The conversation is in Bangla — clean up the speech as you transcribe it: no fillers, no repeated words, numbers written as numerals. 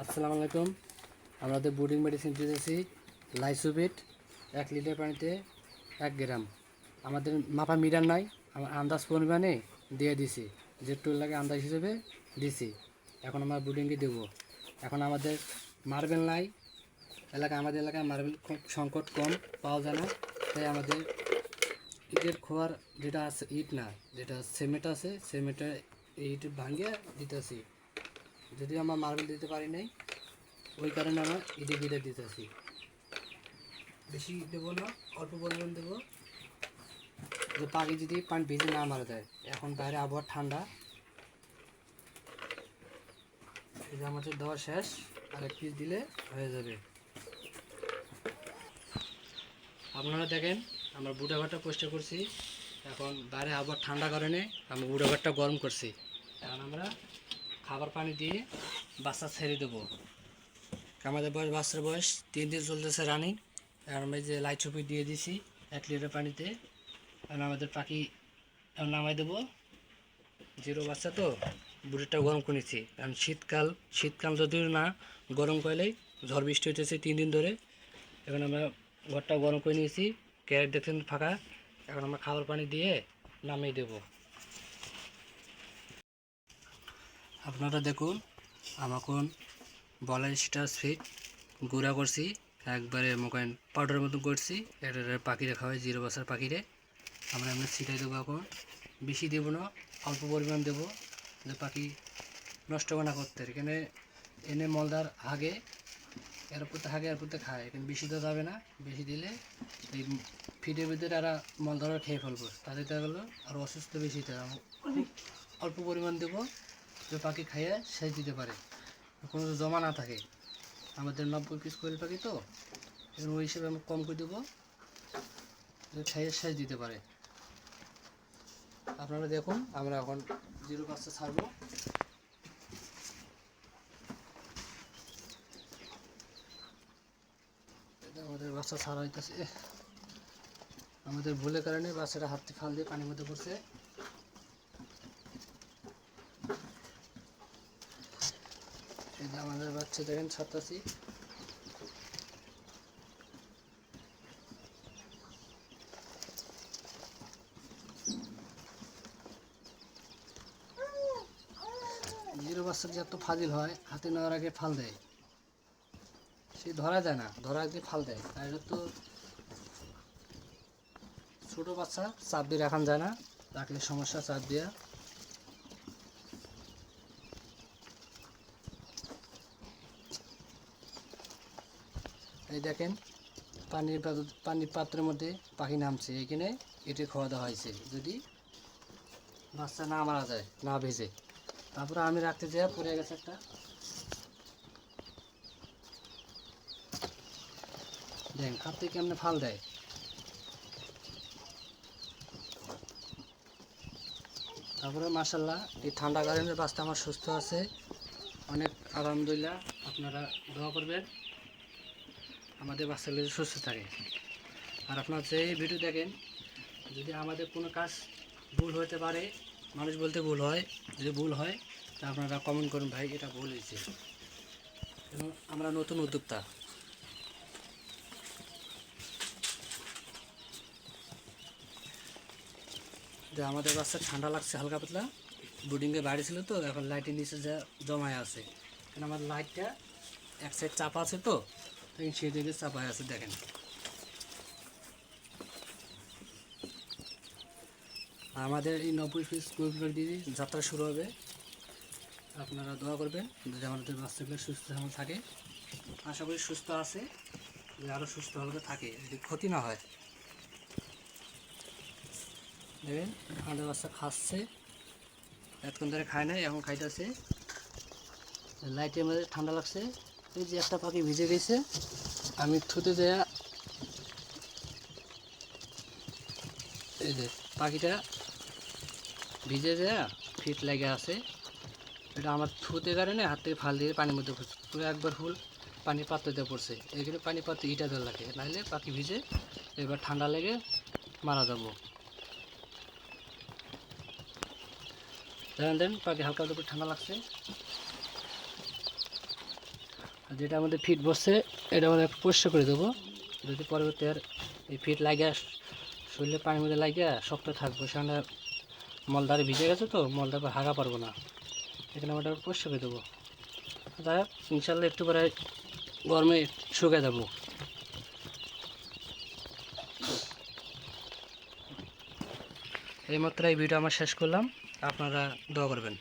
আসসালামু আলাইকুম। আমাদের ব্রুডিং মেডিসিন দিতেছি লাইসোভিট 1 লিটার পানিতে 1 গ্রাম। আমাদের মাপা মিটার নাই, আমার আন্দাজ পরিমাণে দিয়ে দিছি, যেটুকু লাগে আন্দাজ হিসেবে দিছি। এখন আমরা ব্রুডিংকে দেবো। এখন আমাদের মার্বেল নাই আমাদের এলাকায় মার্বেল খুব সংকট, কম পাওয়া যায় না। তাই আমাদের ইটের খোয়ার যেটা আছে, ইট না, যেটা সিমেন্ট আছে, সিমেন্টে ইট ভাঙিয়ে দিতেছি। যদি আমরা মার্বেল দিতে পারি নাই, ওই কারণে আমরা ইটে গিটে দিতেছি। বেশি দেবো না, অল্প পরিমাণ দেবো, যে পাখি যদি পানি ভিজে না মারা যায়। এখন বাইরে আবহাওয়া ঠান্ডা, এই যে আমাদের দেওয়া শেষ, আর এক পিস দিলে হয়ে যাবে। আপনারা দেখেন আমরা বুড়া ঘরটা পরিষ্কার করছি। এখন বাইরে আবহাওয়া ঠান্ডা কারণে আমরা বুড়া ঘরটা গরম করছি। এখন আমরা খাবার পানি দিয়ে বাচ্চা ছেড়ে দেবো। আমাদের বাচ্চার বয়স 3 দিন চলতেছে রানিং। এখন আমরা যে লাইট চুপি দিয়ে দিছি 1 লিটার পানিতে। এখন আমাদের পাখি এখন নামাই দেবো। জিরো বাচ্চা তো বুড়িটা গরম করে নিচ্ছি, কারণ শীতকাল যদি না গরম করলেই ঝড় বৃষ্টি হইতেছে 3 দিন ধরে। এখন আমরা ঘরটা গরম করে নিয়েছি, ক্যারেট দেখছেন ফাঁকা। এখন আমরা খাবার পানি দিয়ে নামিয়ে দেব। আপনারা দেখুন, আমাখন বলাই স্টার ফিট গুঁড়া করছি, একবারে মোকাইন পাউডারের মতন করছি। এটা পাখিরে খাওয়াই, জিরো বাচ্চার পাখিরে আমরা এমনি ছিটাই দেবো। এখন বেশি দেবো না, অল্প পরিমাণ দেবো, যে পাখি নষ্ট না করতে। এখানে এনে মলদার আগে এর প্রতি খায়, এখানে বেশি দেওয়া যাবে না। বেশি দিলে এই ফিডের ভিতরে এরা মলদারা খেয়ে ফেলবো, তাদের দেখা গেলো আর অসুস্থ বেশি। অল্প পরিমাণ দেবো, যে পাখি খাইয়ে সেচ দিতে পারে, কোনো জমা না থাকে। আমাদের 90 পিস কোয়েল পাখি তো, ওই হিসেবে আমি কম করে দেবো, যে খাইয়ে সেচ দিতে পারে। আপনারা দেখুন, আমরা এখন জিরো বাচ্চা ছাড়বো। আমাদের বাচ্চা ছাড়া হইতেছে, আমাদের ভুলের কারণে বাচ্চাটা হাতে ফাল দিয়ে পানির মধ্যে পড়ছে। এই যে আমাদের বাচ্চা দেখেন ছাড়তেছি। জিরো বাচ্চা যে এত ফাজিল হয়, হাতে নেওয়ার আগে ফাল দেয়, সে ধরা যায় না, ধরা আগে ফাল দেয়। আর এটা তো ছোটো বাচ্চা, চাপ দিয়ে রাখান যায় না, রাখলে সমস্যা। চাপ দিয়া এই দেখেন পানির পাত্রের মধ্যে পাখি নামছে, এখানে এটি খাওয়া দাওয়া হয়েছে। যদি বাচ্চা না মারা যায়, না ভেজে, তারপরে আমি রাখতে যাই পড়ে গেছে একটা। দেখেন হাত থেকে কেমনে ফাল দেয়। তারপরে মাশাল্লাহ, এই ঠান্ডা কারণে বাচ্চা আমার সুস্থ আছে, অনেক আলহামদুলিল্লাহ। আপনারা দোয়া করবেন আমাদের বাচ্চাগুলো সুস্থ থাকে। আর আপনারা যে ভিডিও দেখেন, যদি আমাদের কোনো কাজ ভুল হতে পারে, মানুষ বলতে ভুল হয়, যদি ভুল হয় তা আপনারা কমেন্ট করুন, ভাই এটা ভুল হয়েছে। এবং আমরা নতুন উদ্যোক্তা। যে আমাদের বাচ্চা ঠান্ডা লাগছে হালকা পাতলা, ব্রুডিংয়ে বাইরে ছিল তো, এখন লাইটের নিচে যা জমায় আছে, কারণ আমার লাইটটা এক সাইড চাপা আছে তো, সেই দিকে চাপায় আছে। দেখেন আমাদের এই 90 পিস কোয়েল দিয়ে যাত্রা শুরু হবে। আপনারা দোয়া করবেন যদি আমাদের বাচ্চাগুলো সুস্থ যেমন থাকে। আশা করি সুস্থ আছে, যে আরও সুস্থ হলে থাকে, যদি ক্ষতি না হয়। দেখেন আমাদের বাচ্চা খাচ্ছে, এতক্ষণ ধরে খায় নাই, এখন খাইতেছে। লাইটের মধ্যে ঠান্ডা লাগছে। এই যে একটা পাখি ভিজে গেছে, আমি থুতে দেয়া, এই যে পাখিটা ভিজে দেয়া ফিট লেগে আছে। এটা আমার থুতে কারণে হাত থেকে ফাল দিয়ে পানির মধ্যে পড়ছে, পুরো একবার ফুল পানির পাত্র দিয়ে পড়ছে। এইখানে পানি পাত্র ইটা দেওয়া লাগে, নাহলে পাখি ভিজে এবার ঠান্ডা লেগে মারা যাবো। দেখেন পাখি হালকা হালকা ঠান্ডা লাগছে। আর যেটা আমাদের ফিট বসছে এটা আমাদের একটু পরিষ্কার করে দেবো, যদি পরবর্তী আর এই ফিট লাগিয়ে শরীরে পানির মধ্যে লাগিয়ে শক্ত থাকবে, সেখানে মলদারে ভিজে গেছে তো মলটা হাগা পারবো না, এখানে আমরা পরিষ্কার করে দেবো। যাই হোক ইনশাল্লাহ একটু পরে গরমে শুকিয়ে যাবো। এইমাত্র এই ভিডিও আমার শেষ করলাম, আপনারা দোয়া করবেন।